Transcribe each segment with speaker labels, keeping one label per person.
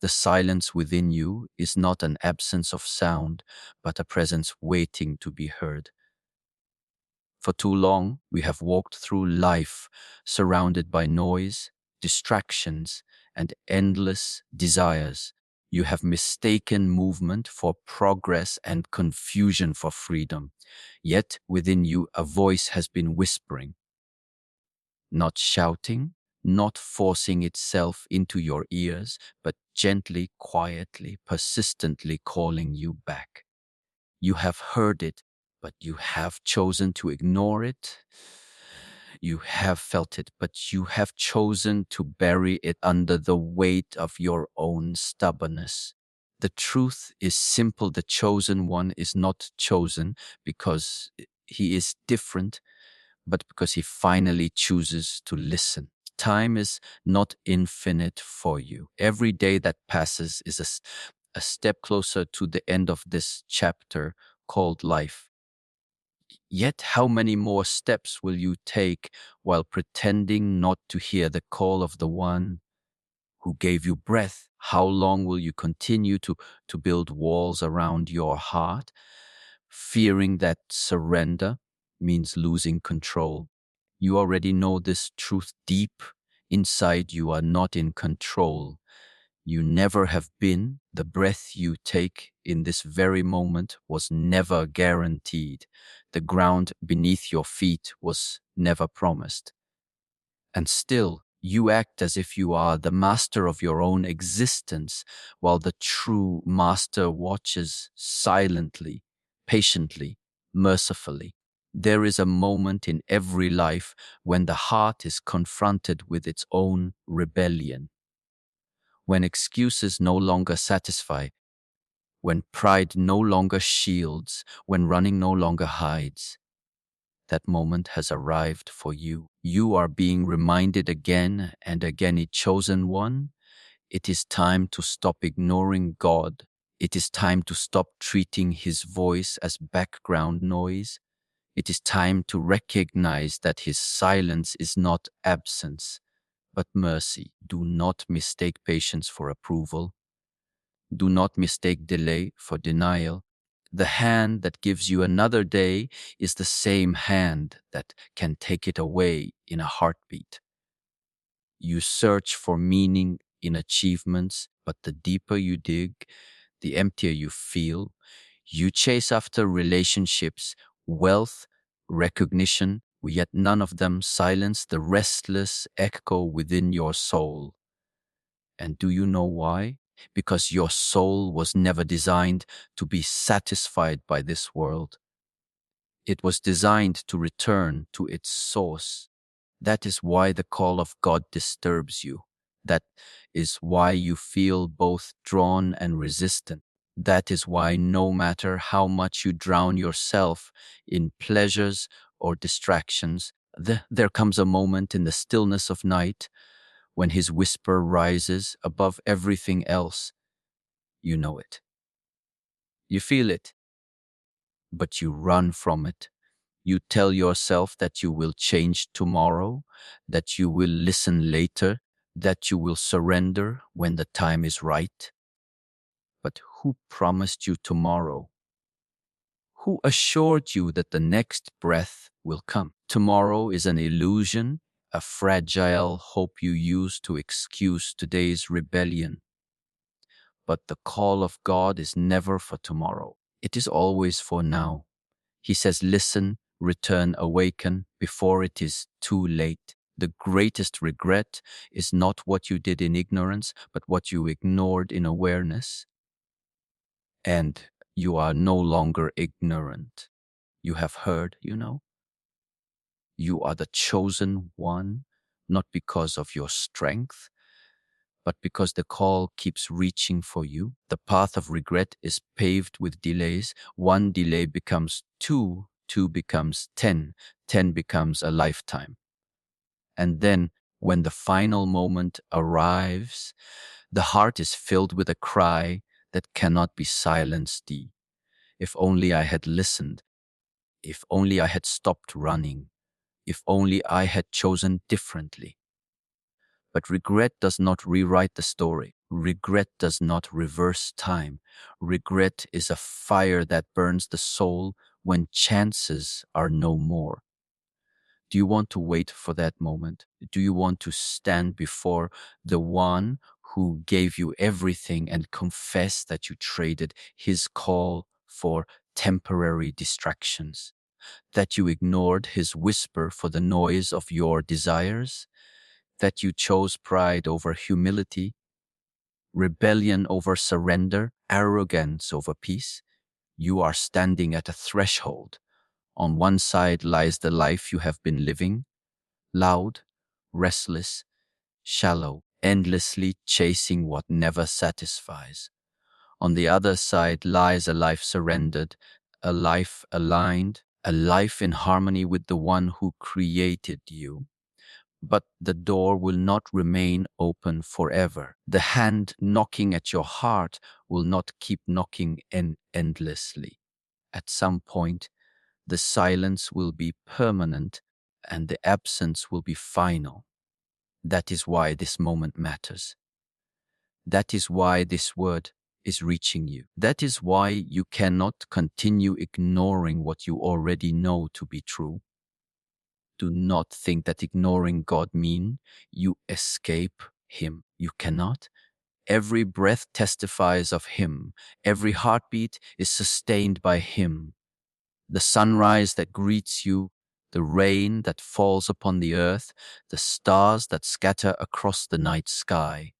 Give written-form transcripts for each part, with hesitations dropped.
Speaker 1: The silence within you is not an absence of sound, but a presence waiting to be heard. For too long, we have walked through life surrounded by noise, distractions, and endless desires. You have mistaken movement for progress and confusion for freedom. Yet within you, a voice has been whispering, not shouting, not forcing itself into your ears, but gently, quietly, persistently calling you back. You have heard it, but you have chosen to ignore it. You have felt it, but you have chosen to bury it under the weight of your own stubbornness. The truth is simple. The chosen one is not chosen because he is different, but because he finally chooses to listen. Time is not infinite for you. Every day that passes is a step closer to the end of this chapter called life. Yet, how many more steps will you take while pretending not to hear the call of the one who gave you breath? How long will you continue to build walls around your heart, fearing that surrender means losing control? You already know this truth deep inside. You are not in control. You never have been. The breath you take in this very moment was never guaranteed. The ground beneath your feet was never promised. And still, you act as if you are the master of your own existence, while the true master watches silently, patiently, mercifully. There is a moment in every life when the heart is confronted with its own rebellion, when excuses no longer satisfy, when pride no longer shields, when running no longer hides. That moment has arrived for you. You are being reminded again and again, a chosen one. It is time to stop ignoring God. It is time to stop treating his voice as background noise. It is time to recognize that his silence is not absence, but mercy. Do not mistake patience for approval. Do not mistake delay for denial. The hand that gives you another day is the same hand that can take it away in a heartbeat. You search for meaning in achievements, but the deeper you dig, the emptier you feel. You chase after relationships, wealth, recognition, yet none of them silence the restless echo within your soul. And do you know why? Because your soul was never designed to be satisfied by this world. It was designed to return to its source. That is why the call of God disturbs you. That is why you feel both drawn and resistant. That is why no matter how much you drown yourself in pleasures or distractions, there comes a moment in the stillness of night when his whisper rises above everything else. You know it. You feel it, but you run from it. You tell yourself that you will change tomorrow, that you will listen later, that you will surrender when the time is right. But who promised you tomorrow? Who assured you that the next breath will come? Tomorrow is an illusion, a fragile hope you use to excuse today's rebellion. But the call of God is never for tomorrow. It is always for now. He says, listen, return, awaken before it is too late. The greatest regret is not what you did in ignorance, but what you ignored in awareness. And you are no longer ignorant. You have heard, you know. You are the chosen one, not because of your strength, but because the call keeps reaching for you. The path of regret is paved with delays. One delay becomes two, two becomes 10, 10 becomes a lifetime. And then, when the final moment arrives, the heart is filled with a cry that cannot be silenced. If only I had listened. If only I had stopped running. If only I had chosen differently. But regret does not rewrite the story. Regret does not reverse time. Regret is a fire that burns the soul when chances are no more. Do you want to wait for that moment? Do you want to stand before the one who gave you everything and confess that you traded his call for temporary distractions? That you ignored his whisper for the noise of your desires? That you chose pride over humility, rebellion over surrender, arrogance over peace? You are standing at a threshold. On one side lies the life you have been living, loud, restless, shallow, endlessly chasing what never satisfies. On the other side lies a life surrendered, a life aligned, a life in harmony with the one who created you. But the door will not remain open forever. The hand knocking at your heart will not keep knocking endlessly. At some point, the silence will be permanent and the absence will be final. That is why this moment matters. That is why this word is reaching you. That is why you cannot continue ignoring what you already know to be true. Do not think that ignoring God means you escape Him. You cannot. Every breath testifies of Him. Every heartbeat is sustained by Him. The sunrise that greets you, the rain that falls upon the earth, the stars that scatter across the night sky,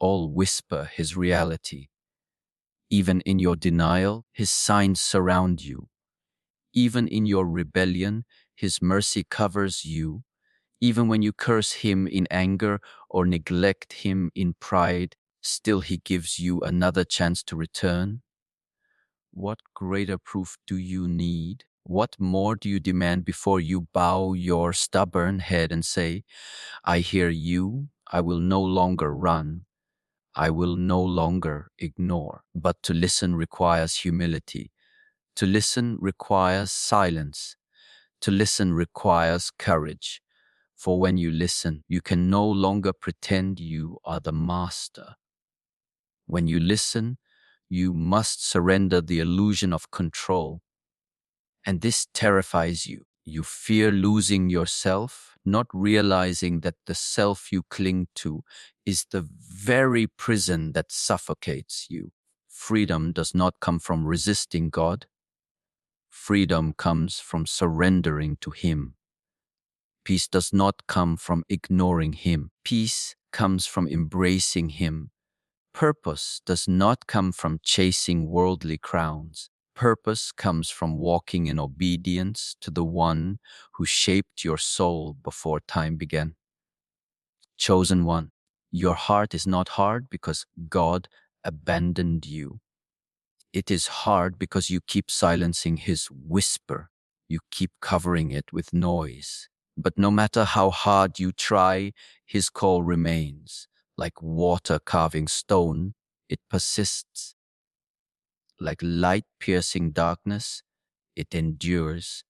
Speaker 1: all whisper His reality. Even in your denial, His signs surround you. Even in your rebellion, His mercy covers you. Even when you curse Him in anger or neglect Him in pride, still He gives you another chance to return. What greater proof do you need? What more do you demand before you bow your stubborn head and say, I hear you, I will no longer run, I will no longer ignore. But to listen requires humility. To listen requires silence. To listen requires courage. For when you listen, you can no longer pretend you are the master. When you listen, you must surrender the illusion of control. And this terrifies you. You fear losing yourself, not realizing that the self you cling to is the very prison that suffocates you. Freedom does not come from resisting God. Freedom comes from surrendering to Him. Peace does not come from ignoring Him. Peace comes from embracing Him. Purpose does not come from chasing worldly crowns. Purpose comes from walking in obedience to the one who shaped your soul before time began. Chosen one, your heart is not hard because God abandoned you. It is hard because you keep silencing His whisper. You keep covering it with noise. But no matter how hard you try, His call remains. Like water carving stone, it persists. Like light piercing darkness, it endures.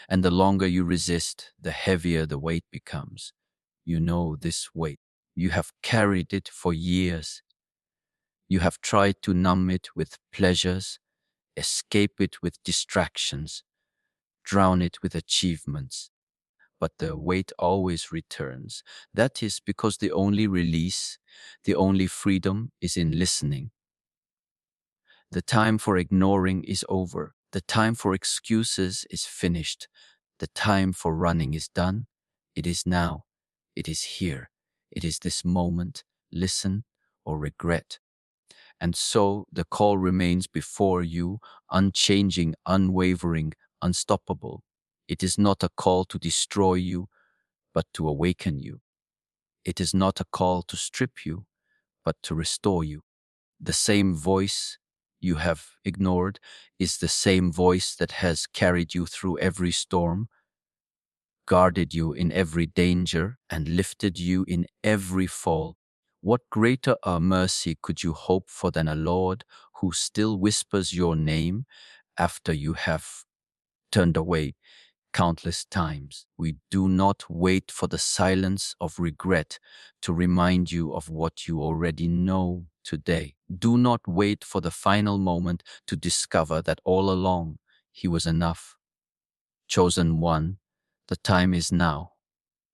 Speaker 1: And the longer you resist, the heavier the weight becomes. You know this weight. You have carried it for years. You have tried to numb it with pleasures, escape it with distractions, drown it with achievements. But the weight always returns. That is because the only release, the only freedom is in listening. The time for ignoring is over. The time for excuses is finished. The time for running is done. It is now. It is here. It is this moment. Listen or regret. And so the call remains before you, unchanging, unwavering, unstoppable. It is not a call to destroy you, but to awaken you. It is not a call to strip you, but to restore you. The same voice you have ignored is the same voice that has carried you through every storm, guarded you in every danger, and lifted you in every fall. What greater a mercy could you hope for than a Lord who still whispers your name after you have turned away, countless times. We do not wait for the silence of regret to remind you of what you already know today. Do not wait for the final moment to discover that all along he was enough. Chosen one, the time is now.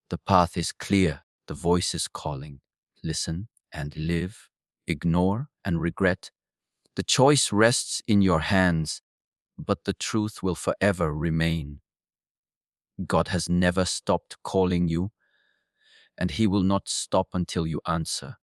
Speaker 1: The path is clear, the voice is calling. Listen and live, ignore and regret. The choice rests in your hands, but the truth will forever remain. God has never stopped calling you, and he will not stop until you answer.